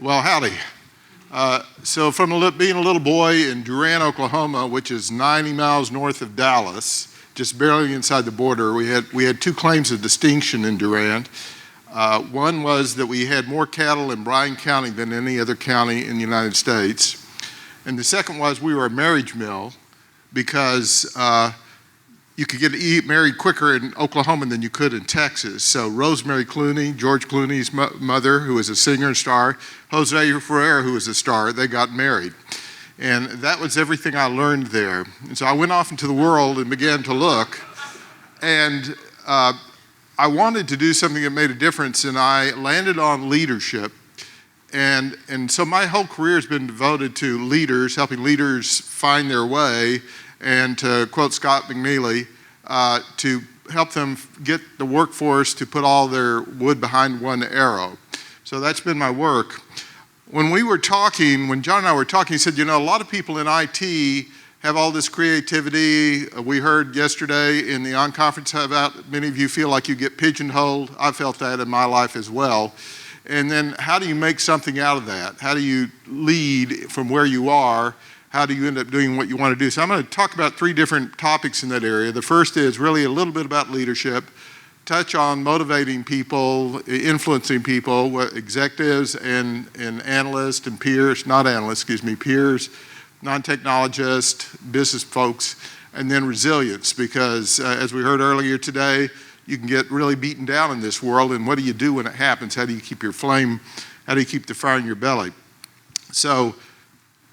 Well, howdy. So from being a little boy in Durant, Oklahoma, which is 90 miles north of Dallas, just barely inside the border, we had two claims of distinction in Durant. One was that we had more cattle in Bryan County than any other county in the United States. And the second was we were a marriage mill because you could get married quicker in Oklahoma than you could in Texas. So Rosemary Clooney, George Clooney's mother, who was a singer and star, Jose Ferrer, who was a star, they got married. And that was everything I learned there. And so I went off into the world and began to look. And I wanted to do something that made a difference, and I landed on leadership. And so my whole career has been devoted to leaders, helping leaders find their way, and to quote Scott McNeely, to help them get the workforce to put all their wood behind one arrow. So that's been my work. When John and I were talking, he said, you know, a lot of people in IT have all this creativity. We heard yesterday in the on-conference about many of you feel like you get pigeonholed. I felt that in my life as well. And then how do you make something out of that? How do you lead from where you are? How do you end up doing what you want to do? So I'm going to talk about three different topics in that area. The first is really a little bit about leadership, touch on motivating people, influencing people, executives and analysts and peers, peers, non-technologists, business folks, and then resilience, because as we heard earlier today, you can get really beaten down in this world, and what do you do when it happens? How do you keep your flame, how do you keep the fire in your belly? So,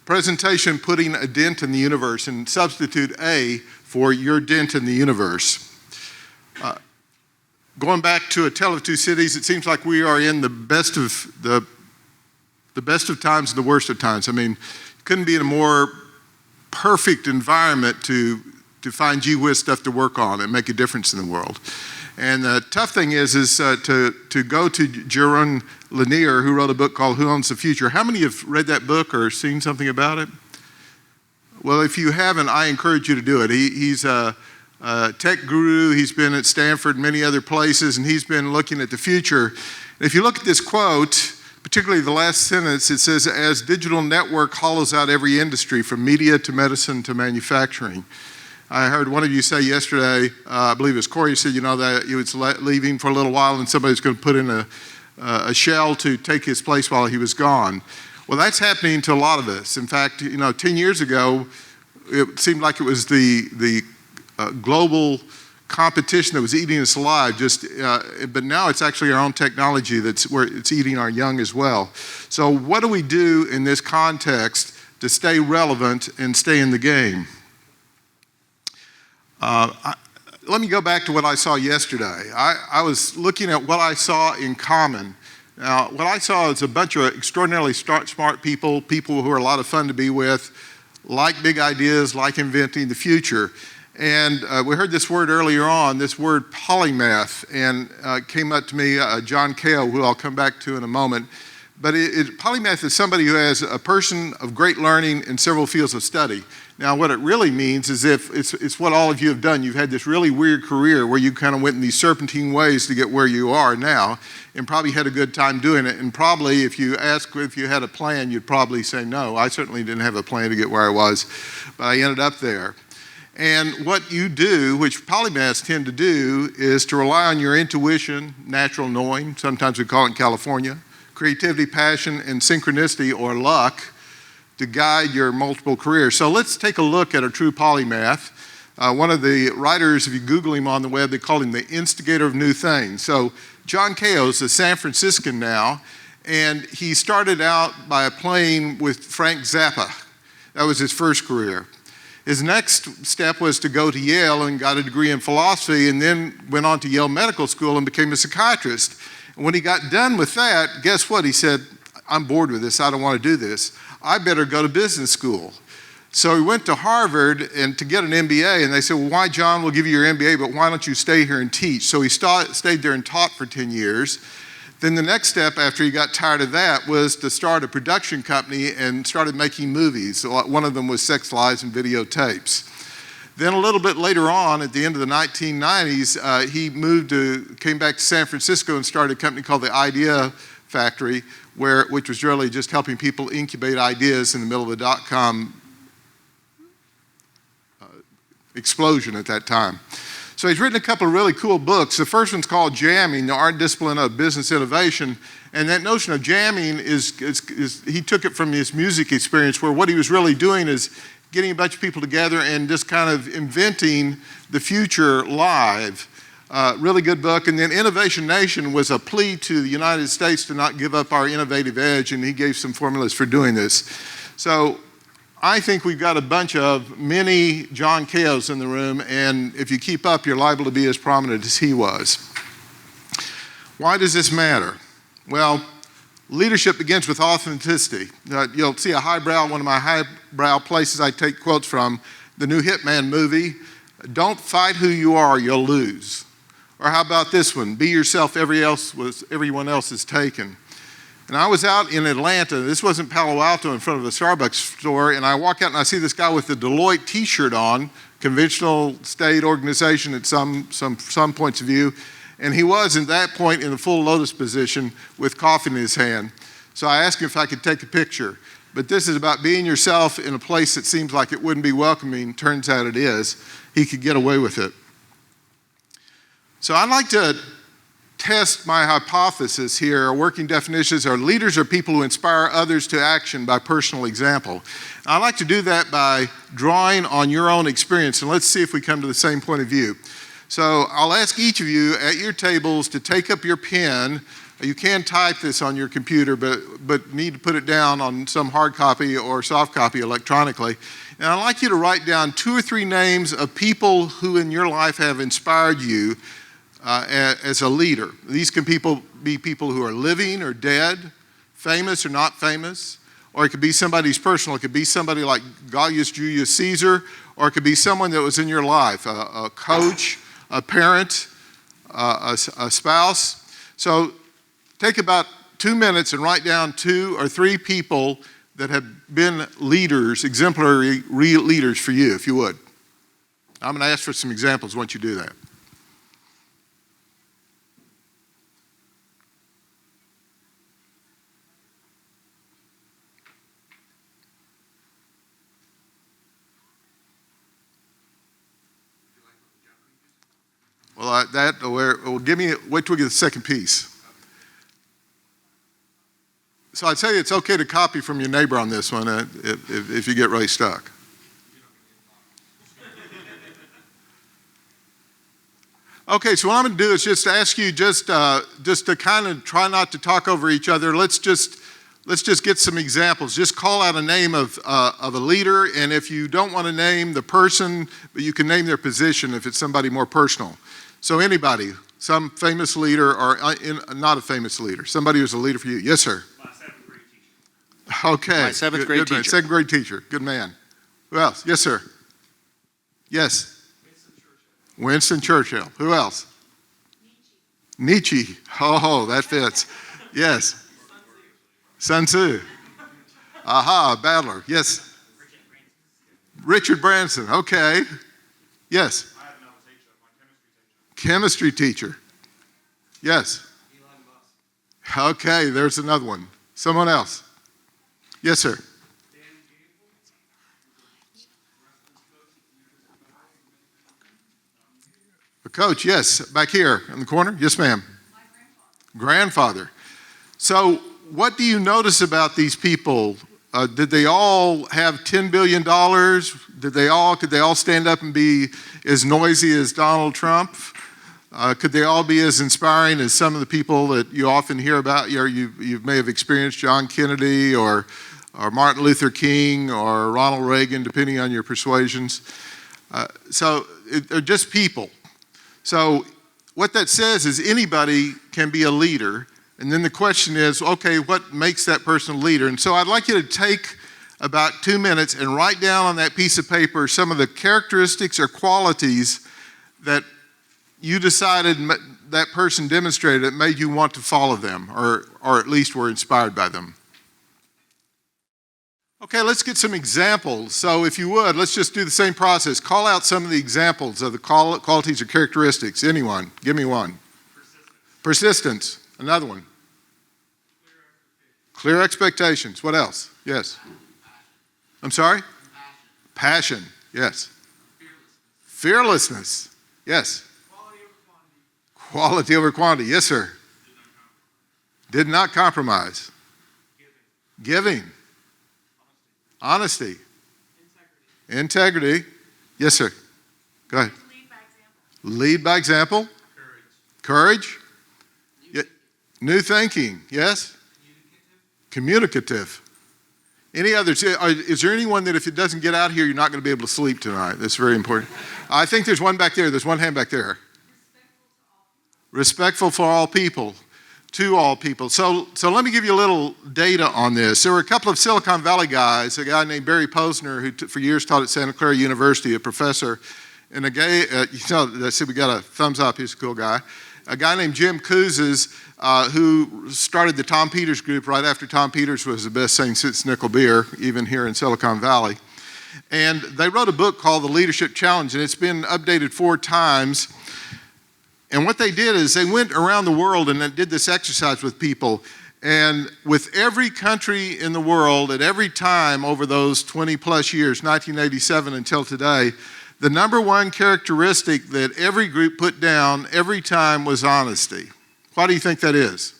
presentation, putting a dent in the universe, and substitute A for your dent in the universe. Going back to A Tale of Two Cities, it seems like we are in the best of times and the worst of times. I mean, couldn't be in a more perfect environment to find gee whiz stuff to work on and make a difference in the world. And the tough thing is to go to Jaron Lanier, who wrote a book called Who Owns the Future. How many have read that book or seen something about it? Well, if you haven't, I encourage you to do it. He's a tech guru. He's been at Stanford and many other places, and he's been looking at the future. And if you look at this quote, particularly the last sentence, it says, as digital network hollows out every industry from media to medicine to manufacturing. I heard one of you say yesterday, I believe it was Corey, said, you know, that he was leaving for a little while and somebody's going to put in a shell to take his place while he was gone. Well, that's happening to a lot of us. In fact, you know, 10 years ago, it seemed like it was the global competition that was eating us alive, but now it's actually our own technology that's where it's eating our young as well. So what do we do in this context to stay relevant and stay in the game? Let me go back to what I saw yesterday. I was looking at what I saw in common. Now, what I saw is a bunch of extraordinarily smart people who are a lot of fun to be with, like big ideas, like inventing the future. And we heard this word earlier on, this word polymath, and it came up to me, John Cale, who I'll come back to in a moment. But polymath is somebody who has a person of great learning in several fields of study. Now, what it really means is if it's what all of you have done. You've had this really weird career where you kind of went in these serpentine ways to get where you are now, and probably had a good time doing it. And probably if you ask if you had a plan, you'd probably say no. I certainly didn't have a plan to get where I was, but I ended up there. And what you do, which polymaths tend to do, is to rely on your intuition, natural knowing, sometimes we call it in California, creativity, passion, and synchronicity or luck to guide your multiple careers. So let's take a look at a true polymath. One of the writers, if you Google him on the web, they call him the instigator of new things. So John Cale is a San Franciscan now, and he started out by playing with Frank Zappa. That was his first career. His next step was to go to Yale and got a degree in philosophy, and then went on to Yale Medical School and became a psychiatrist. And when he got done with that, guess what? He said, I'm bored with this. I don't want to do this. I better go to business school. So he went to Harvard and to get an MBA, and they said, well, why, John, we'll give you your MBA, but why don't you stay here and teach? So he stayed there and taught for 10 years. Then the next step after he got tired of that was to start a production company and started making movies. So one of them was Sex, Lies, and Videotapes. Then a little bit later on, at the end of the 1990s, he came back to San Francisco and started a company called the Idea Factory, which was really just helping people incubate ideas in the middle of the dot-com explosion at that time. So he's written a couple of really cool books. The first one's called Jamming, the Art and Discipline of Business Innovation. And that notion of jamming is he took it from his music experience, where what he was really doing is getting a bunch of people together and just kind of inventing the future live. Really good book. And then Innovation Nation was a plea to the United States to not give up our innovative edge, and he gave some formulas for doing this. So I think we've got a bunch of mini John Keoghs in the room, and if you keep up, you're liable to be as prominent as he was. Why does this matter? Well, leadership begins with authenticity. You'll see one of my highbrow places I take quotes from, the new Hitman movie. Don't fight who you are, you'll lose. Or how about this one? Be yourself, everyone else is taken. And I was out in Atlanta, this wasn't Palo Alto, in front of a Starbucks store, and I walk out and I see this guy with the Deloitte t-shirt on, conventional state organization at some points of view, and he was at that point in a full lotus position with coffee in his hand. So I asked him if I could take a picture. But this is about being yourself in a place that seems like it wouldn't be welcoming. Turns out it is. He could get away with it. So I'd like to test my hypothesis here. Working definitions are leaders are people who inspire others to action by personal example. I'd like to do that by drawing on your own experience, and let's see if we come to the same point of view. So I'll ask each of you at your tables to take up your pen. You can type this on your computer, but need to put it down on some hard copy or soft copy electronically. And I'd like you to write down 2 or 3 names of people who in your life have inspired you as a leader. These can be people who are living or dead, famous or not famous, or it could be somebody's personal. It could be somebody like Gaius Julius Caesar, or it could be someone that was in your life, a coach, a parent, a spouse. So take about 2 minutes and write down 2 or 3 people that have been leaders, exemplary real leaders for you, if you would. I'm going to ask for some examples once you do that. Well, wait till we get the second piece. So I tell you, it's okay to copy from your neighbor on this one if you get really stuck. Okay, so what I'm going to do is just ask you just to kind of try not to talk over each other. Let's just get some examples. Just call out a name of a leader, and if you don't want to name the person, but you can name their position if it's somebody more personal. So anybody, some famous leader or not a famous leader, somebody who's a leader for you. Yes, sir. My 7th grade teacher. Okay. My 7th grade teacher. 2nd grade teacher. Good man. Who else? Yes, sir. Yes. Winston Churchill. Who else? Nietzsche. Oh, that fits. Yes. Sun Tzu. Aha, battler. Yes. Richard Branson. Okay. Yes. Chemistry teacher. Yes. Okay, there's another one. Someone else. Yes, sir. A coach, yes. Back here in the corner. Yes, ma'am. My Grandfather. So what do you notice about these people? Did they all have $10 billion? Could they all stand up and be as noisy as Donald Trump? Could they all be as inspiring as some of the people that you often hear about? You may have experienced John Kennedy or Martin Luther King or Ronald Reagan, depending on your persuasions. So they're just people. So what that says is anybody can be a leader. And then the question is, okay, what makes that person a leader? And so I'd like you to take about 2 minutes and write down on that piece of paper some of the characteristics or qualities that you decided that person demonstrated that made you want to follow them, or at least were inspired by them. Okay, let's get some examples. So if you would, let's just do the same process. Call out some of the examples of the qualities or characteristics. Anyone, give me one. Persistence. Another one. Clear expectations. What else? Yes. I'm sorry? Passion. Yes. Fearlessness. Yes. Quality over quantity. Yes, sir. Did not compromise. Giving. Honesty. Integrity. Yes, sir. Go ahead. Lead by example. Courage. New thinking. Yes. Communicative. Any others? Is there anyone that if it doesn't get out here, you're not going to be able to sleep tonight? That's very important. I think there's one back there. There's one hand back there. Respectful for all people. To all people. So let me give you a little data on this. There were a couple of Silicon Valley guys, a guy named Barry Posner, who for years taught at Santa Clara University, a professor, and a guy, I said we got a thumbs up, he's a cool guy. A guy named Jim Kouzes, who started the Tom Peters Group right after Tom Peters was the best thing since nickel beer, even here in Silicon Valley. And they wrote a book called The Leadership Challenge, and it's been updated 4 times. And what they did is they went around the world and did this exercise with people. And with every country in the world, at every time over those 20 plus years, 1987 until today, the number one characteristic that every group put down every time was honesty. Why do you think that is?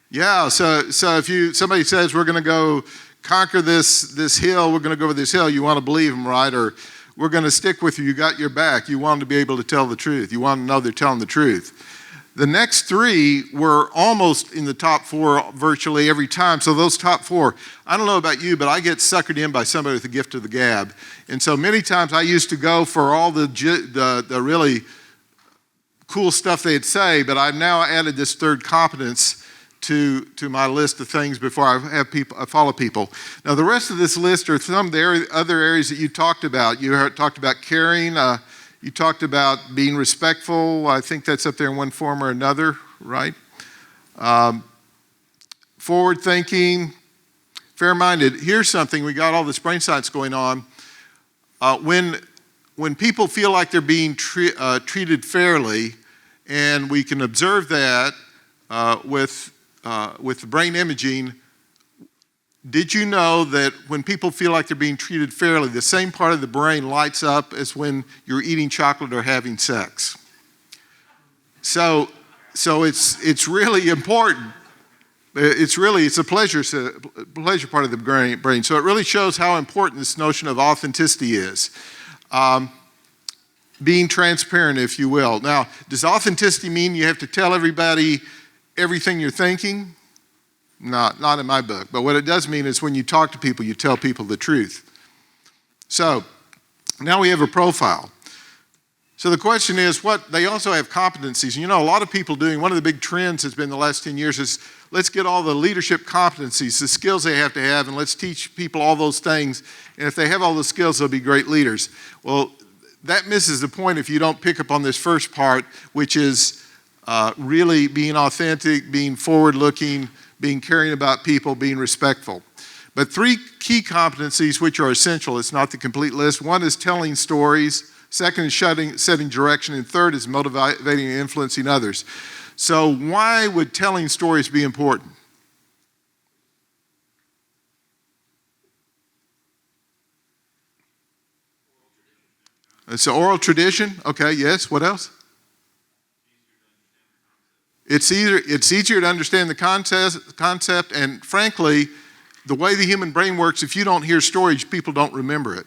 Yeah, so if somebody says we're going to go conquer this hill, we're going to go over this hill, you want to believe them, right? Or we're going to stick with you. You got your back. You want them to be able to tell the truth. You want to know they're telling the truth. The next 3 were almost in the top 4 virtually every time. So those top 4, I don't know about you, but I get suckered in by somebody with the gift of the gab. And so many times I used to go for all the really cool stuff they'd say, but I've now added this third competence to my list of things before I follow people. Now the rest of this list are some of the other areas that you talked about. You talked about caring. You talked about being respectful. I think that's up there in one form or another, right? Forward thinking, fair-minded. Here's something. We got all this brain science going on. When people feel like they're being treated fairly, and we can observe that with the brain imaging, did you know that when people feel like they're being treated fairly, the same part of the brain lights up as when you're eating chocolate or having sex? So it's really important. It's a pleasure part of the brain. So it really shows how important this notion of authenticity is. Being transparent, if you will. Now, does authenticity mean you have to tell everybody everything you're thinking? Not in my book. But what it does mean is when you talk to people, you tell people the truth. So now we have a profile. So the question is, they also have competencies. You know, a lot of people one of the big trends has been the last 10 years is let's get all the leadership competencies, the skills they have to have, and let's teach people all those things. And if they have all those skills, they'll be great leaders. Well, that misses the point if you don't pick up on this first part, which is really being authentic, being forward-looking, being caring about people, being respectful. But 3 key competencies which are essential. It's not the complete list. One is telling stories. Second is setting direction. And third is motivating and influencing others. So why would telling stories be important? It's an oral tradition. Okay, yes. What else? It's easier to understand the concept, and frankly, the way the human brain works, if you don't hear stories, people don't remember it.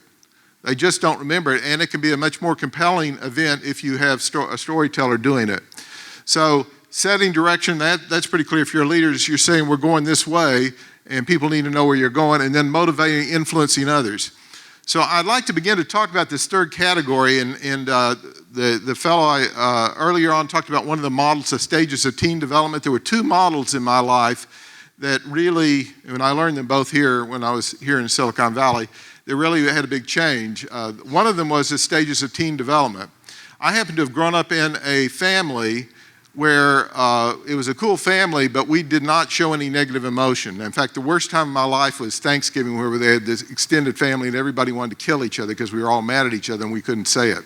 They just don't remember it, and it can be a much more compelling event if you have a storyteller doing it. So setting direction, that's pretty clear. If you're a leader, you're saying we're going this way, and people need to know where you're going, and then motivating, influencing others. So I'd like to begin to talk about this third category, and the fellow earlier on talked about one of the models, the stages of team development. There were 2 models in my life that really, and I learned them both here when I was here in Silicon Valley, they really had a big change. One of them was the stages of team development. I happen to have grown up in a family where it was a cool family, but we did not show any negative emotion. In fact, the worst time of my life was Thanksgiving, where they had this extended family and everybody wanted to kill each other because we were all mad at each other and we couldn't say it.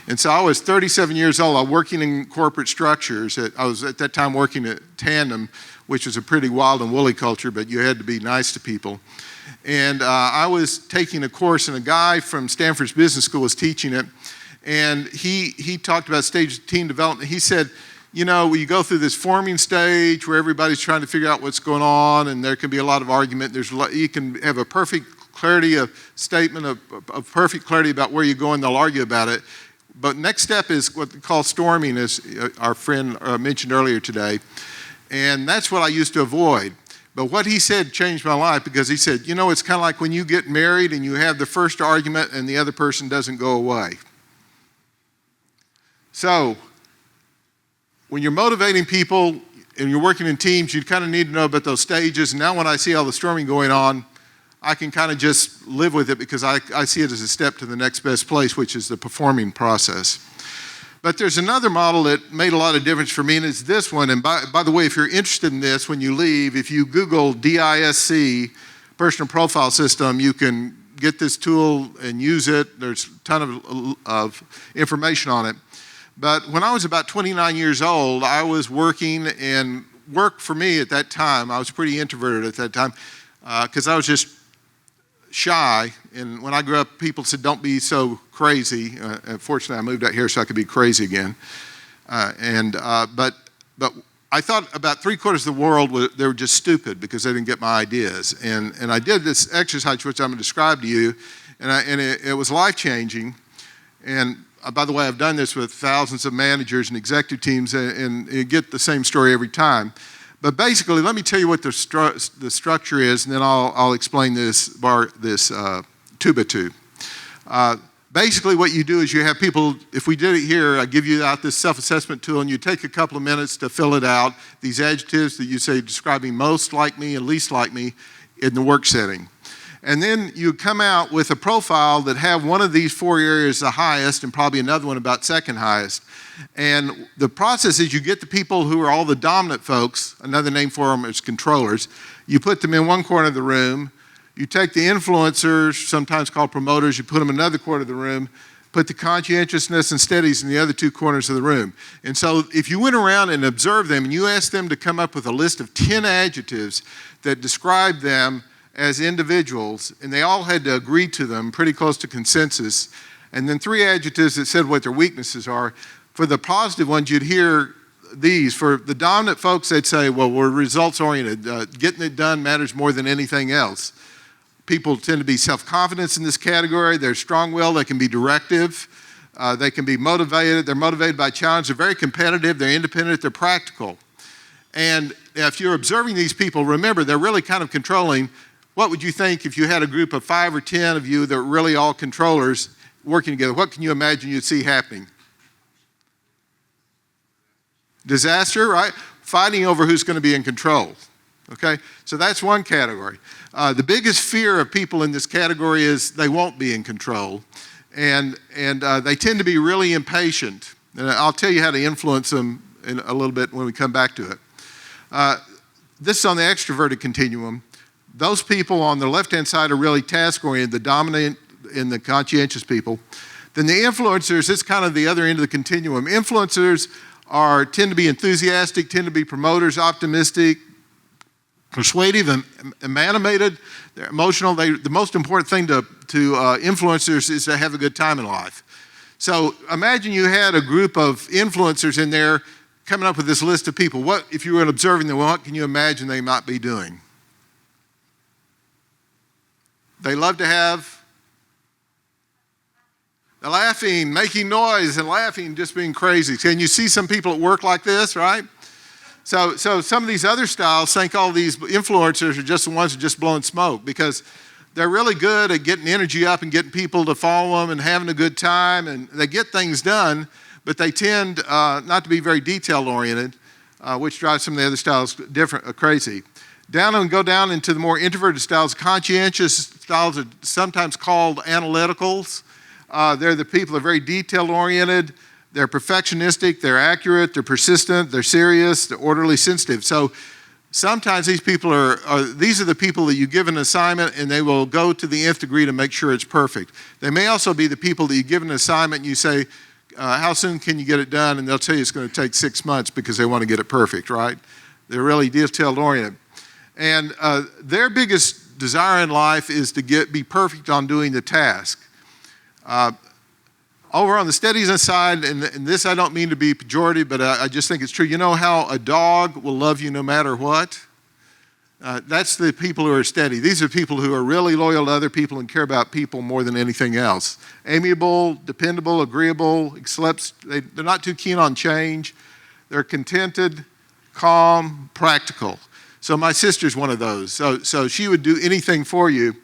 And so I was 37 years old. I was working in corporate structures. I was at that time working at Tandem, which was a pretty wild and woolly culture, but you had to be nice to people. And I was taking a course, and a guy from Stanford's business school was teaching it. And he talked about stage of team development. He said, you know, you go through this forming stage where everybody's trying to figure out what's going on, and there can be a lot of argument. You can have a perfect clarity of statement, of perfect clarity about where you're going. They'll argue about it. But next step is what they call storming, as our friend mentioned earlier today. And that's what I used to avoid. But what he said changed my life, because he said, you know, it's kind of like when you get married and you have the first argument and the other person doesn't go away. So when you're motivating people and you're working in teams, you kind of need to know about those stages. And now when I see all the storming going on, I can kind of just live with it, because I see it as a step to the next best place, which is the performing process. But there's another model that made a lot of difference for me, and it's this one. And by the way, if you're interested in this, when you leave, if you Google DISC, Personal Profile System, you can get this tool and use it. There's a ton of information on it. But when I was about 29 years old, I was working, and work for me at that time, I was pretty introverted at that time, because I was just shy. And when I grew up, people said, don't be so crazy. Fortunately, I moved out here so I could be crazy again. But I thought about 3/4 of the world, they were just stupid because they didn't get my ideas. And I did this exercise, which I'm going to describe to you, and it was life-changing. And by the way, I've done this with thousands of managers and executive teams, and you get the same story every time. But basically, let me tell you what the structure is, and then I'll explain this tuba tube. Basically, what you do is you have people, if we did it here, I give you out this self-assessment tool, and you take a couple of minutes to fill it out, these adjectives that you say describing most like me and least like me in the work setting. And then you come out with a profile that have one of these 4 areas the highest, and probably another one about second highest. And the process is you get the people who are all the dominant folks, another name for them is controllers, you put them in one corner of the room, you take the influencers, sometimes called promoters, you put them in another corner of the room, put the conscientiousness and steadies in the other 2 corners of the room. And so if you went around and observed them and you asked them to come up with a list of 10 adjectives that describe them as individuals, and they all had to agree to them, pretty close to consensus, and then 3 adjectives that said what their weaknesses are. For the positive ones, you'd hear these. For the dominant folks, they'd say, well, we're results-oriented. Getting it done matters more than anything else. People tend to be self-confident in this category. They're strong-willed. They can be directive. They can be motivated. They're motivated by challenge. They're very competitive. They're independent. They're practical. And if you're observing these people, remember, they're really kind of controlling. What would you think if you had a group of 5 or 10 of you that were really all controllers working together? What can you imagine you'd see happening? Disaster, right? Fighting over who's going to be in control. Okay? So that's one category. The biggest fear of people in this category is they won't be in control. And they tend to be really impatient. And I'll tell you how to influence them in a little bit when we come back to it. This is on the extroverted continuum. Those people on the left-hand side are really task-oriented, the dominant and the conscientious people. Then the influencers, it's kind of the other end of the continuum. Influencers tend to be enthusiastic, tend to be promoters, optimistic, persuasive, and animated. They're emotional. The most important thing to influencers is to have a good time in life. So imagine you had a group of influencers in there coming up with this list of people. What, if you were observing them, what can you imagine they might be doing? They love to have laughing, making noise and laughing, just being crazy. Can you see some people at work like this, right? So some of these other styles think all these influencers are just the ones that are just blowing smoke, because they're really good at getting energy up and getting people to follow them and having a good time, and they get things done, but they tend not to be very detail-oriented, which drives some of the other styles crazy. Go down into the more introverted styles. Conscientious styles are sometimes called analyticals. They're the people that are very detail-oriented. They're perfectionistic. They're accurate. They're persistent. They're serious. They're orderly, sensitive. So sometimes these people these are the people that you give an assignment and they will go to the nth degree to make sure it's perfect. They may also be the people that you give an assignment and you say, how soon can you get it done? And they'll tell you it's going to take 6 months because they want to get it perfect, right? They're really detail-oriented. And their biggest desire in life is to be perfect on doing the task. Over on the steadiness side, and this I don't mean to be pejorative, but I just think it's true. You know how a dog will love you no matter what? That's the people who are steady. These are people who are really loyal to other people and care about people more than anything else. Amiable, dependable, agreeable, they're not too keen on change. They're contented, calm, practical. So my sister's one of those. So she would do anything for you.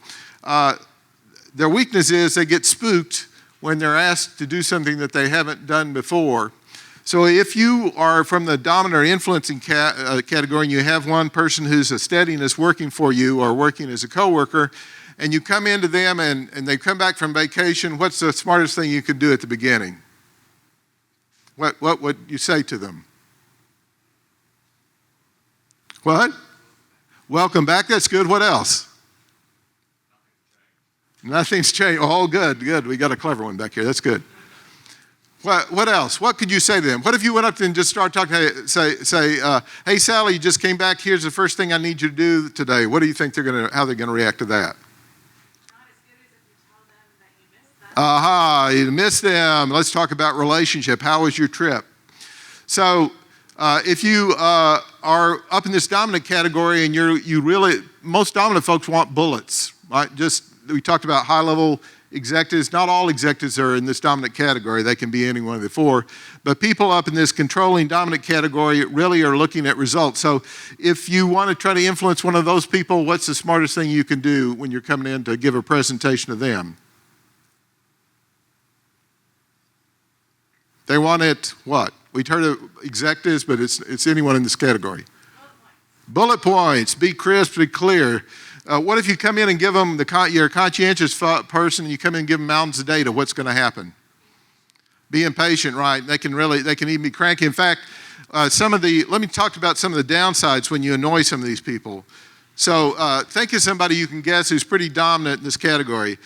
Their weakness is they get spooked when they're asked to do something that they haven't done before. So if you are from the dominant or influencing category and you have one person who's a steadiness working for you or working as a coworker, and you come into them and they come back from vacation, what's the smartest thing you could do at the beginning? What would you say to them? What? Welcome back. That's good. What else? Nothing's changed. Oh, good. We got a clever one back here. That's good. What else? What could you say to them? What if you went up and just started talking, say, hey, Sally, you just came back. Here's the first thing I need you to do today. What do you think how they're going to react to that? Not as good as if you tell them that you missed them. Aha, you missed them. Let's talk about relationship. How was your trip? So if you are up in this dominant category and most dominant folks want bullets, right? We talked about high-level executives. Not all executives are in this dominant category. They can be any one of the four. But people up in this controlling dominant category really are looking at results. So if you want to try to influence one of those people, what's the smartest thing you can do when you're coming in to give a presentation to them? They want it what? We've heard of executives, but it's anyone in this category. Bullet points. Be crisp, be clear. What if you come in and give them, you're a conscientious person, and you come in and give them mountains of data, what's going to happen? Be impatient, right? They can even be cranky. In fact, let me talk about some of the downsides when you annoy some of these people. So think of somebody you can guess who's pretty dominant in this category.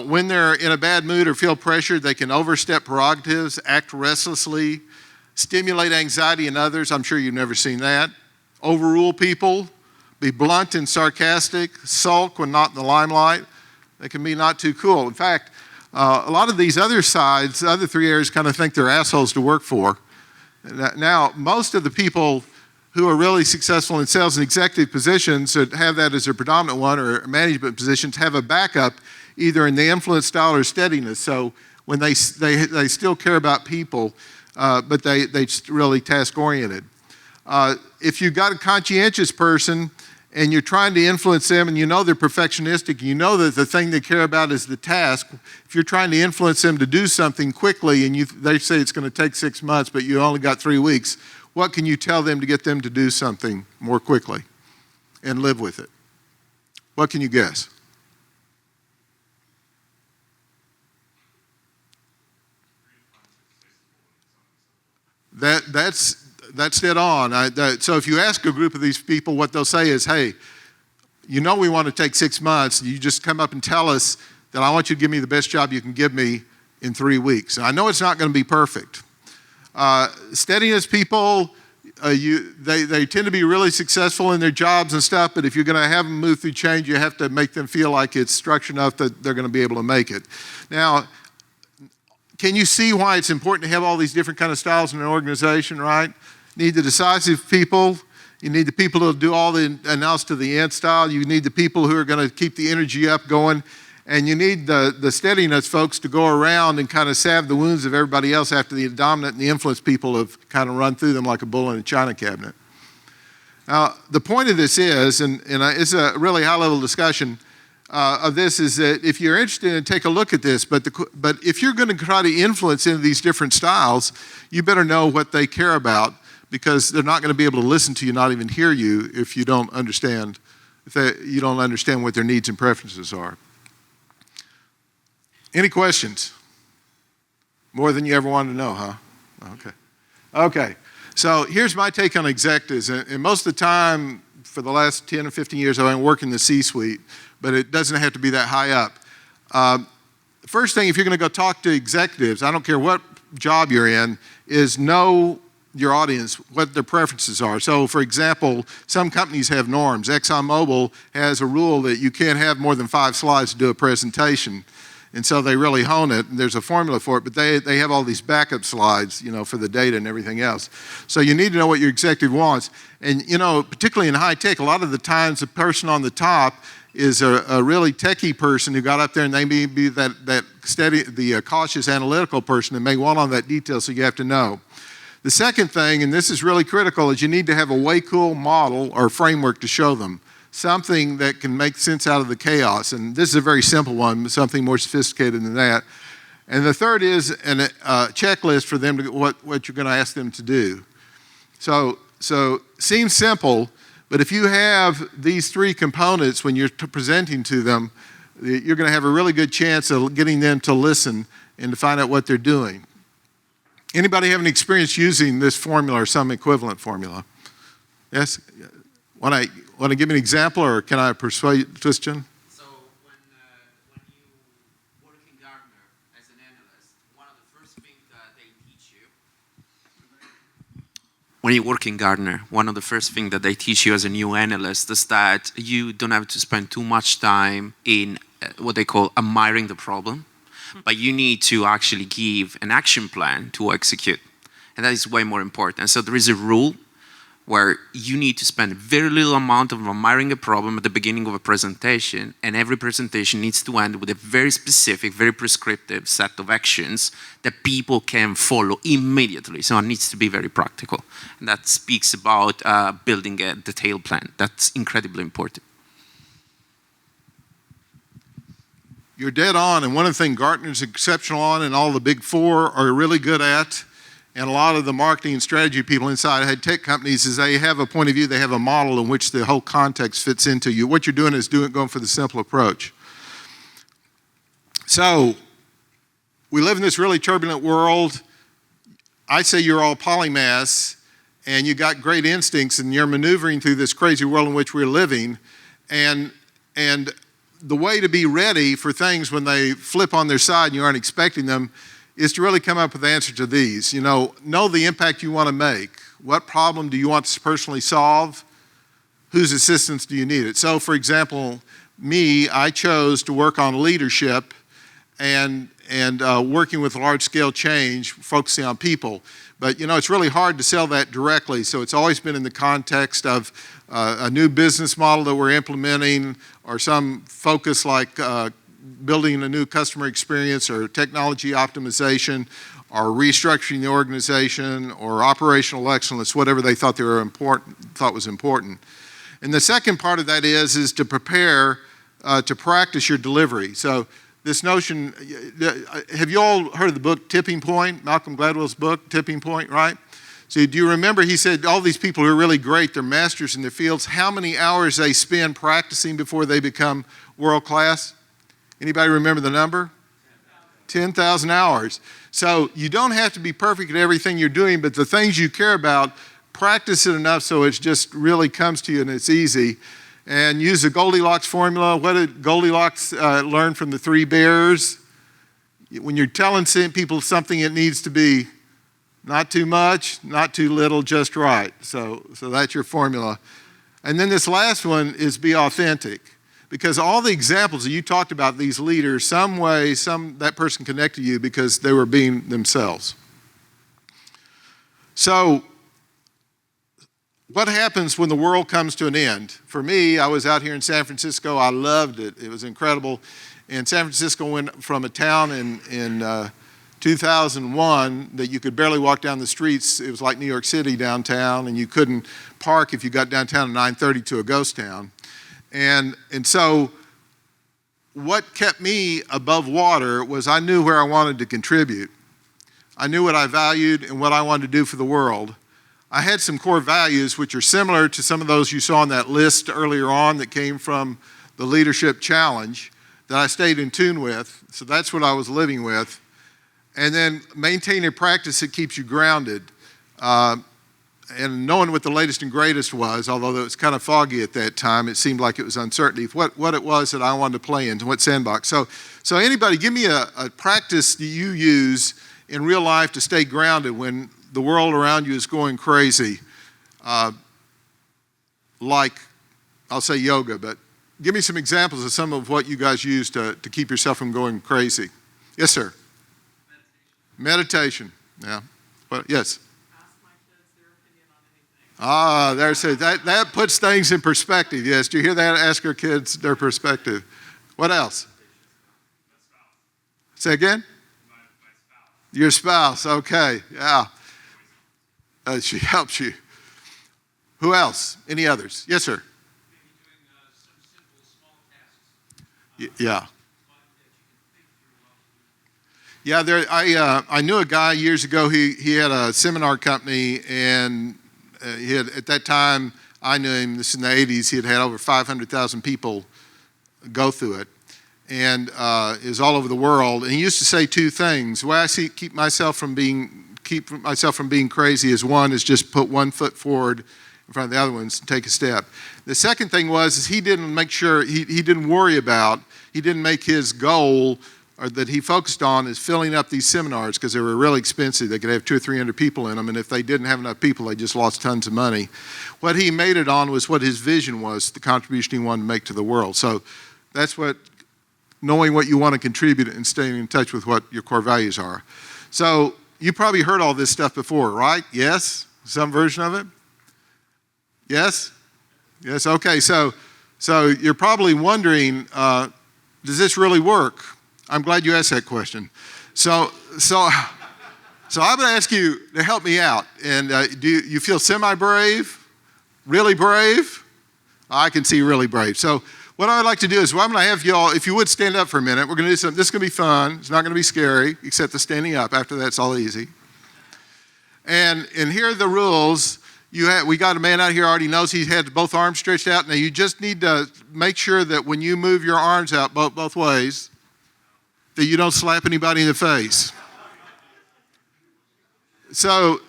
When they're in a bad mood or feel pressured, they can overstep prerogatives, act restlessly, stimulate anxiety in others. I'm sure you've never seen that. Overrule people. Be blunt and sarcastic, sulk when not in the limelight. They can be not too cool. In fact, a lot of these other sides, the other three areas, kind of think they're assholes to work for. Now, most of the people who are really successful in sales and executive positions that have that as their predominant one or management positions have a backup either in the influence style or steadiness. So when they still care about people, but they really task-oriented. If you've got a conscientious person and you're trying to influence them and you know they're perfectionistic, you know that the thing they care about is the task, if you're trying to influence them to do something quickly and they say it's going to take 6 months but you only got 3 weeks, what can you tell them to get them to do something more quickly and live with it? What can you guess? That's dead on. So if you ask a group of these people, what they'll say is, hey, you know we want to take 6 months. You just come up and tell us that I want you to give me the best job you can give me in 3 weeks. And I know it's not going to be perfect. Steadiness people, they tend to be really successful in their jobs and stuff, but if you're going to have them move through change, you have to make them feel like it's structured enough that they're going to be able to make it. Now, can you see why it's important to have all these different kind of styles in an organization, right? You need the decisive people. You need the people who will do all the analysis to the end style. You need the people who are going to keep the energy up going. And you need the steadiness folks to go around and kind of salve the wounds of everybody else after the dominant and the influence people have kind of run through them like a bull in a china cabinet. Now, the point of this is, and it's a really high-level discussion of this, is that if you're interested in take a look at this, but if you're going to try to influence into these different styles, you better know what they care about, because they're not going to be able to listen to you, not even hear you, if you don't understand what their needs and preferences are. Any questions? More than you ever wanted to know, huh? Okay. So here's my take on executives. And most of the time, for the last 10 or 15 years, I've been working the C-suite, but it doesn't have to be that high up. The first thing, if you're going to go talk to executives, I don't care what job you're in is know your audience, what their preferences are. So, for example, some companies have norms. ExxonMobil has a rule that you can't have more than 5 slides to do a presentation. And so they really hone it, and there's a formula for it, but they have all these backup slides, for the data and everything else. So you need to know what your executive wants. And, particularly in high tech, a lot of the times the person on the top is a really techie person who got up there, and they may be that steady, the cautious analytical person that may want all that detail, so you have to know. The second thing, and this is really critical, is you need to have a way cool model or framework to show them. Something that can make sense out of the chaos. And this is a very simple one, something more sophisticated than that. And the third is a checklist for them to what you're going to ask them to do. So seems simple, but if you have these 3 components when you're presenting to them, you're going to have a really good chance of getting them to listen and to find out what they're doing. Anybody have any experience using this formula or some equivalent formula? Yes? Want to give me an example, or can I persuade Christian? So when you work in Gartner as an analyst, one of the first things that they teach you. When you work in Gartner, one of the first things that they teach you as a new analyst is that you don't have to spend too much time in what they call admiring the problem, but you need to actually give an action plan to execute. And that is way more important. So there is a rule where you need to spend a very little amount of admiring a problem at the beginning of a presentation, and every presentation needs to end with a very specific, very prescriptive set of actions that people can follow immediately. So it needs to be very practical. And that speaks about building a detailed plan. That's incredibly important. You're dead on, and one of the things Gartner's exceptional on and all the big 4 are really good at, and a lot of the marketing and strategy people inside high tech companies, is they have a point of view, they have a model in which the whole context fits into you. What you're doing is going for the simple approach. So, we live in this really turbulent world. I say you're all polymaths, and you got great instincts, and you're maneuvering through this crazy world in which we're living, and the way to be ready for things when they flip on their side and you aren't expecting them is to really come up with the answer to these. Know the impact you want to make. What problem do you want to personally solve? Whose assistance do you need it? So, for example, I chose to work on leadership and working with large-scale change, focusing on people. But, it's really hard to sell that directly, so it's always been in the context of a new business model that we're implementing, or some focus like building a new customer experience, or technology optimization, or restructuring the organization, or operational excellence, whatever they thought was important. And the second part of that is to prepare to practice your delivery. So this notion, have you all heard of the book Tipping Point? Malcolm Gladwell's book, Tipping Point, right? So do you remember he said all these people who are really great, they're masters in their fields, how many hours they spend practicing before they become world class? Anybody remember the number? 10,000 hours. So you don't have to be perfect at everything you're doing, but the things you care about, practice it enough so it just really comes to you and it's easy. And use the Goldilocks formula. What did Goldilocks learn from the 3 bears? When you're telling people something, it needs to be not too much, not too little, just right. So that's your formula. And then this last one is be authentic. Because all the examples that you talked about, these leaders, that person connected you because they were being themselves. So, what happens when the world comes to an end? For me, I was out here in San Francisco. I loved it. It was incredible. And San Francisco went from a town in 2001 that you could barely walk down the streets. It was like New York City downtown, and you couldn't park if you got downtown at 9:30 to a ghost town. And so what kept me above water was I knew where I wanted to contribute. I knew what I valued and what I wanted to do for the world. I had some core values which are similar to some of those you saw on that list earlier on that came from the Leadership Challenge that I stayed in tune with. So that's what I was living with. And then maintain a practice that keeps you grounded. And knowing what the latest and greatest was, although it was kind of foggy at that time, it seemed like it was uncertainty, what it was that I wanted to play in, what sandbox. So anybody, give me a practice that you use in real life to stay grounded when the world around you is going crazy? Like, I'll say yoga, but give me some examples of some of what you guys use to keep yourself from going crazy. Yes, sir. Meditation. Yeah. Well, yes. Ask my kids their opinion on anything. There's that puts things in perspective. Yes. Do you hear that? Ask your kids their perspective. What else? Say again? Your spouse. Okay. Yeah. She helps you. Who else? Any others? Yes, sir. Yeah. Yeah, I knew a guy years ago. He had a seminar company, and he had, at that time, I knew him. This is in the '80s. He had over 500,000 people go through it, and it was all over the world. And he used to say two things. The way I keep myself from being crazy is, one is just put one foot forward in front of the other ones and take a step. The second thing is he didn't make sure, he didn't worry about, he didn't make his goal or that he focused on is filling up these seminars because they were really expensive. They could have 200 or 300 people in them, and if they didn't have enough people, they just lost tons of money. What he made it on was what his vision was, the contribution he wanted to make to the world. So that's what, knowing what you want to contribute and staying in touch with what your core values are. So you probably heard all this stuff before, right? Yes? Some version of it? Yes? Yes, okay. So you're probably wondering, does this really work? I'm glad you asked that question. So I'm going to ask you to help me out. And do you feel semi-brave? Really brave? I can see really brave. So what I would like to do is, I'm going to have you all, if you would stand up for a minute. We're going to do something. This is going to be fun. It's not going to be scary, except the standing up. After that, it's all easy. And here are the rules. We got a man out here who already knows he had both arms stretched out. Now you just need to make sure that when you move your arms out both ways, that you don't slap anybody in the face. So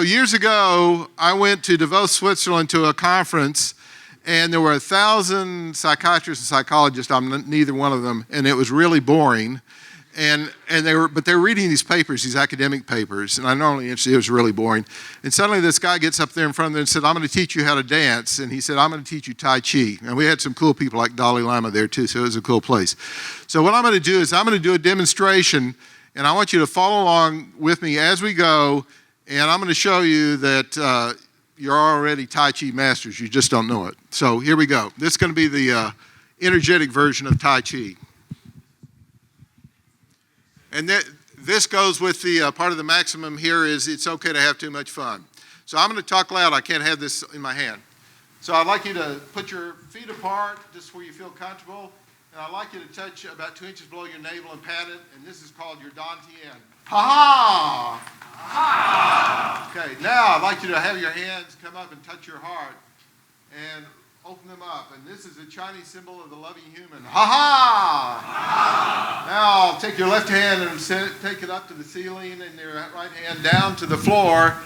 years ago, I went to Davos, Switzerland to a conference, and there were 1,000 psychiatrists and psychologists. I'm neither one of them, and it was really boring. And they were reading these papers, these academic papers, and I normally interested. It was really boring. And suddenly this guy gets up there in front of them and said, "I'm going to teach you how to dance." And he said, "I'm going to teach you Tai Chi." And we had some cool people like Dalai Lama there too, so it was a cool place. So what I'm going to do is I'm going to do a demonstration, and I want you to follow along with me as we go, and I'm going to show you that you're already Tai Chi masters. You just don't know it. So here we go. This is going to be the energetic version of Tai Chi. And this goes with the part of the maximum here is it's okay to have too much fun. So I'm going to talk loud. I can't have this in my hand. So I'd like you to put your feet apart just where you feel comfortable. And I'd like you to touch about 2 inches below your navel and pat it. And this is called your dantian. Ha-ha! Ha-ha! Okay, now I'd like you to have your hands come up and touch your heart. And open them up. And this is a Chinese symbol of the loving human. Ha-ha! Ha-ha! Now take your left hand and take it up to the ceiling and your right hand down to the floor.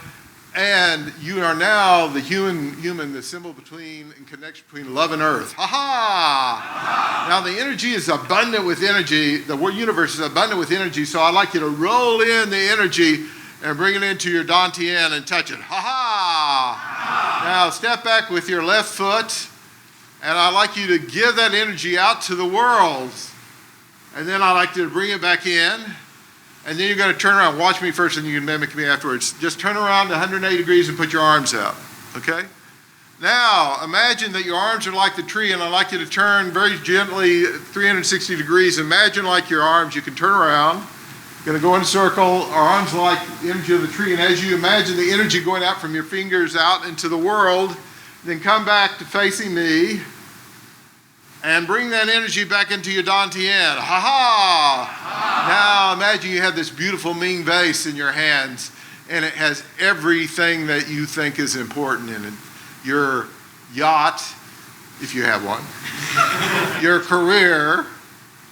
And you are now the human, the symbol between and connection between love and earth. Ha-ha! Ha-ha! Now the energy is abundant with energy. The universe is abundant with energy. So I'd like you to roll in the energy and bring it into your dantian and touch it. Ha-ha! Now step back with your left foot, and I'd like you to give that energy out to the world. And then I'd like you to bring it back in, and then you're going to turn around. Watch me first, and you can mimic me afterwards. Just turn around 180 degrees and put your arms out, okay? Now, imagine that your arms are like the tree, and I'd like you to turn very gently 360 degrees. Imagine like your arms, you can turn around. Going to go in a circle, our arms are like the energy of the tree, and as you imagine the energy going out from your fingers out into the world, then come back to facing me and bring that energy back into your dantian. Ha-ha! Now imagine you have this beautiful Ming vase in your hands, and it has everything that you think is important in it. Your yacht, if you have one, your career,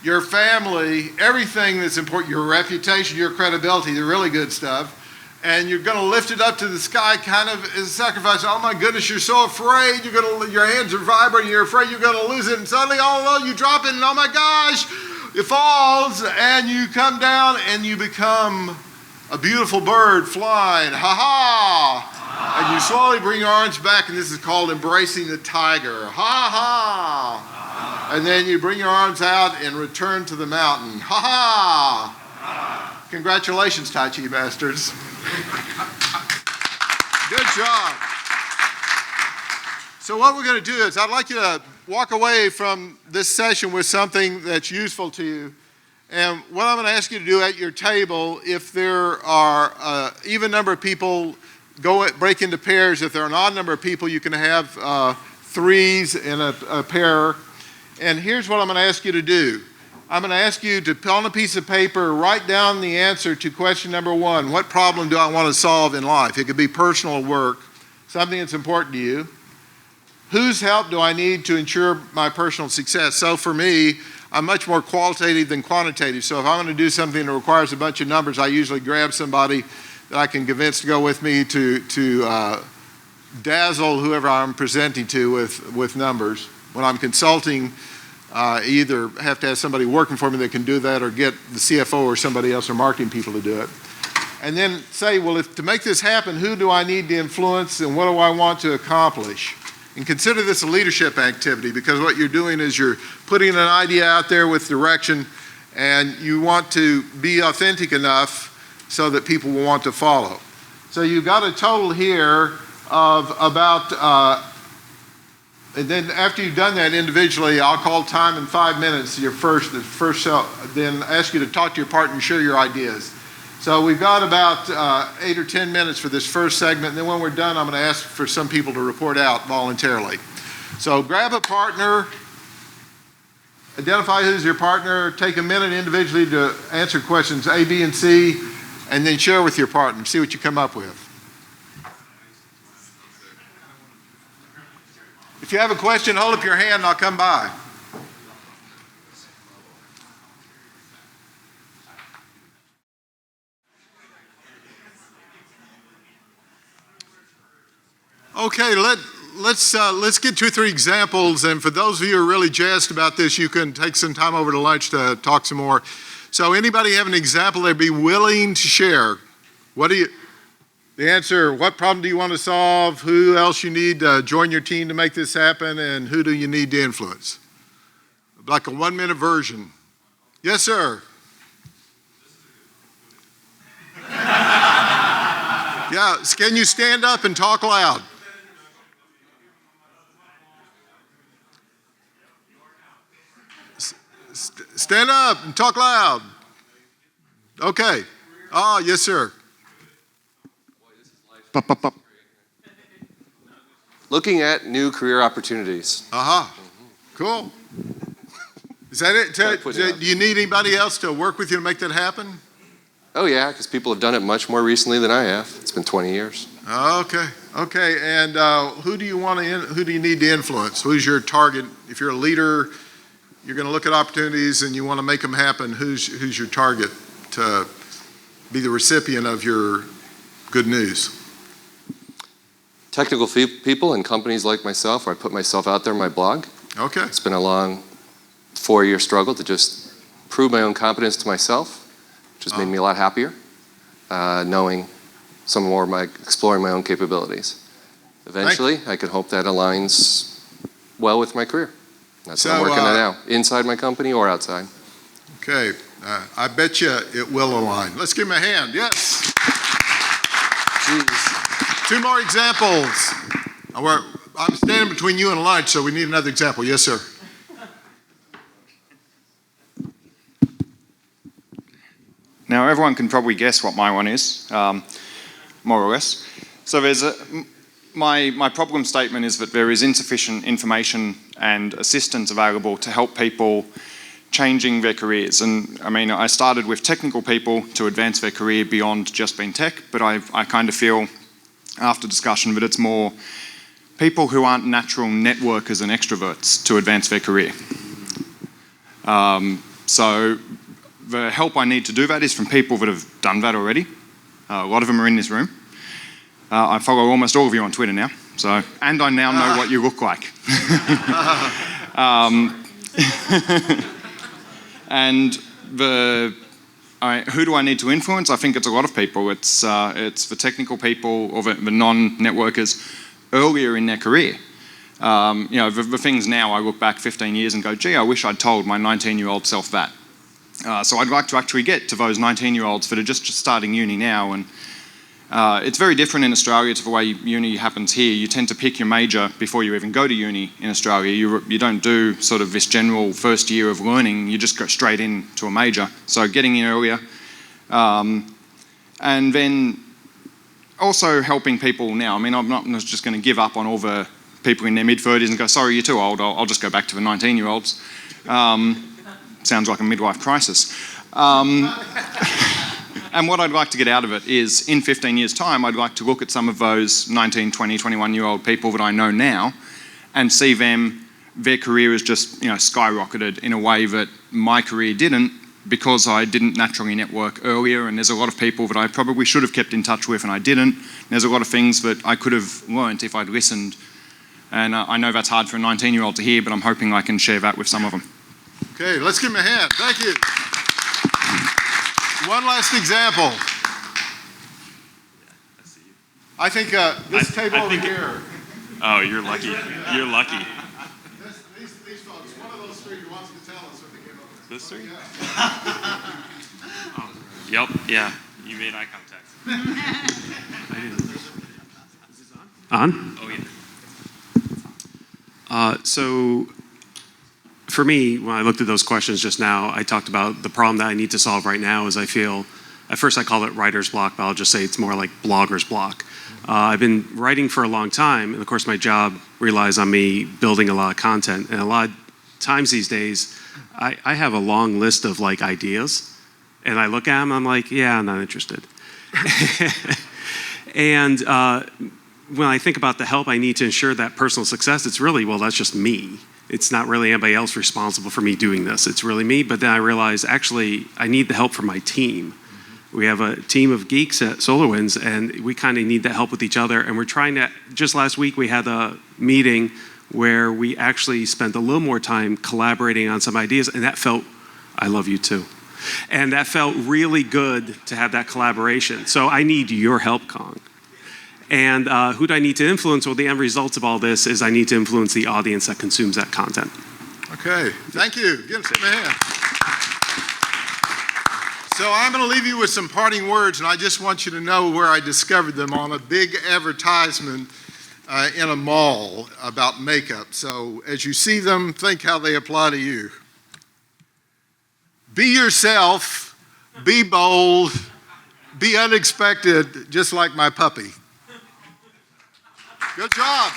your family, everything that's important, your reputation, your credibility, the really good stuff. And you're going to lift it up to the sky kind of as a sacrifice. Oh my goodness, you're so afraid. Your hands are vibrating. You're afraid you're going to lose it. And suddenly, oh no, you drop it and oh my gosh, it falls. And you come down and you become a beautiful bird flying, ha-ha! And you slowly bring your arms back, and this is called embracing the tiger, ha-ha! And then you bring your arms out and return to the mountain, ha-ha! Congratulations, Tai Chi masters. Good job. So what we're going to do is I'd like you to walk away from this session with something that's useful to you. And what I'm going to ask you to do at your table, if there are an even number of people, break into pairs. If there are an odd number of people, you can have threes in a pair. And here's what I'm going to ask you to do. I'm going to ask you to, on a piece of paper, write down the answer to question number 1. What problem do I want to solve in life? It could be personal or work, something that's important to you. Whose help do I need to ensure my personal success? So for me, I'm much more qualitative than quantitative. So if I'm going to do something that requires a bunch of numbers, I usually grab somebody that I can convince to go with me to dazzle whoever I'm presenting to with numbers. When I'm consulting, either have to have somebody working for me that can do that or get the CFO or somebody else or marketing people to do it. And then say, well, to make this happen, who do I need to influence and what do I want to accomplish? And consider this a leadership activity, because what you're doing is you're putting an idea out there with direction, and you want to be authentic enough so that people will want to follow. So you've got a total here of about, and then after you've done that individually, I'll call time in 5 minutes, the first then ask you to talk to your partner and share your ideas. So we've got about 8 or 10 minutes for this first segment, and then when we're done, I'm going to ask for some people to report out voluntarily. So grab a partner, identify who's your partner, take a minute individually to answer questions A, B, and C, and then share with your partner, see what you come up with. If you have a question, hold up your hand and I'll come by. Okay, let's get 2 or 3 examples, and for those of you who are really jazzed about this, you can take some time over to lunch to talk some more. So anybody have an example they'd be willing to share? The answer, what problem do you want to solve? Who else you need to join your team to make this happen? And who do you need to influence? Like a 1-minute version. Yes, sir. Yeah, can you stand up and talk loud? Stand up and talk loud. Okay. Ah, yes, sir. Looking at new career opportunities. Cool. Is that it? Do you need anybody else to work with you to make that happen? Oh yeah, because people have done it much more recently than I have. It's been 20 years. Okay. And who do you need to influence? Who's your target? If you're a leader, you're going to look at opportunities and you want to make them happen. Who's your target to be the recipient of your good news? Technical people and companies like myself, where I put myself out there in my blog. Okay. It's been a long 4-year struggle to just prove my own competence to myself, which has made me a lot happier, knowing some more of exploring my own capabilities. Eventually, I can hope that aligns well with my career. That's what I'm working on now, inside my company or outside. Okay, I bet you it will align. Let's give him a hand, yes. Jeez. 2 more examples. I'm standing between you and lunch, so we need another example. Yes, sir. Now, everyone can probably guess what my one is, more or less. So my problem statement is that there is insufficient information and assistance available to help people changing their careers. And I mean, I started with technical people to advance their career beyond just being tech, but I kind of feel after discussion that it's more people who aren't natural networkers and extroverts to advance their career. So the help I need to do that is from people that have done that already. A lot of them are in this room. I follow almost all of you on Twitter now, and I now know what you look like. And who do I need to influence? I think it's a lot of people. It's the technical people or the non-networkers earlier in their career. The things now, I look back 15 years and go, gee, I wish I'd told my 19-year-old self that. So I'd like to actually get to those 19-year-olds that are just starting uni now. And it's very different in Australia to the way uni happens here. You tend to pick your major before you even go to uni in Australia. You don't do sort of this general first year of learning. You just go straight into a major. So getting in earlier. And then also helping people now. I mean, I'm not just going to give up on all the people in their mid-30s and go, sorry, you're too old. I'll just go back to the 19-year-olds. Sounds like a midlife crisis. And what I'd like to get out of it is, in 15 years' time, I'd like to look at some of those 19, 20, 21-year-old people that I know now and see their career has just skyrocketed in a way that my career didn't, because I didn't naturally network earlier. And there's a lot of people that I probably should have kept in touch with and I didn't. There's a lot of things that I could have learnt if I'd listened. And I know that's hard for a 19-year-old to hear, but I'm hoping I can share that with some of them. Okay, let's give him a hand. Thank you. One last example. I think this table over here. Oh, you're lucky. You're lucky. These folks, one of those three wants to tell us what they came up with. This three? Yeah. Yep. Yeah. You made eye contact. Is this on? Oh yeah. So for me, when I looked at those questions just now, I talked about the problem that I need to solve right now is I feel, at first I called it writer's block, but I'll just say it's more like blogger's block. I've been writing for a long time, and of course my job relies on me building a lot of content. And a lot of times these days, I have a long list of like ideas, and I look at them, I'm like, yeah, I'm not interested. And when I think about the help I need to ensure that personal success, it's really, well, that's just me. It's not really anybody else responsible for me doing this. It's really me. But then I realized, actually, I need the help from my team. We have a team of geeks at SolarWinds, and we kind of need that help with each other. And we're trying to, just last week we had a meeting where we actually spent a little more time collaborating on some ideas, and that felt, I love you too. And that felt really good to have that collaboration. So I need your help, Kong. And who do I need to influence? Well, the end results of all this is I need to influence the audience that consumes that content. Okay, thank you. Give us a hand. So I'm going to leave you with some parting words, and I just want you to know where I discovered them on a big advertisement in a mall about makeup. So as you see them, think how they apply to you. Be yourself, be bold, be unexpected, just like my puppy. Good job.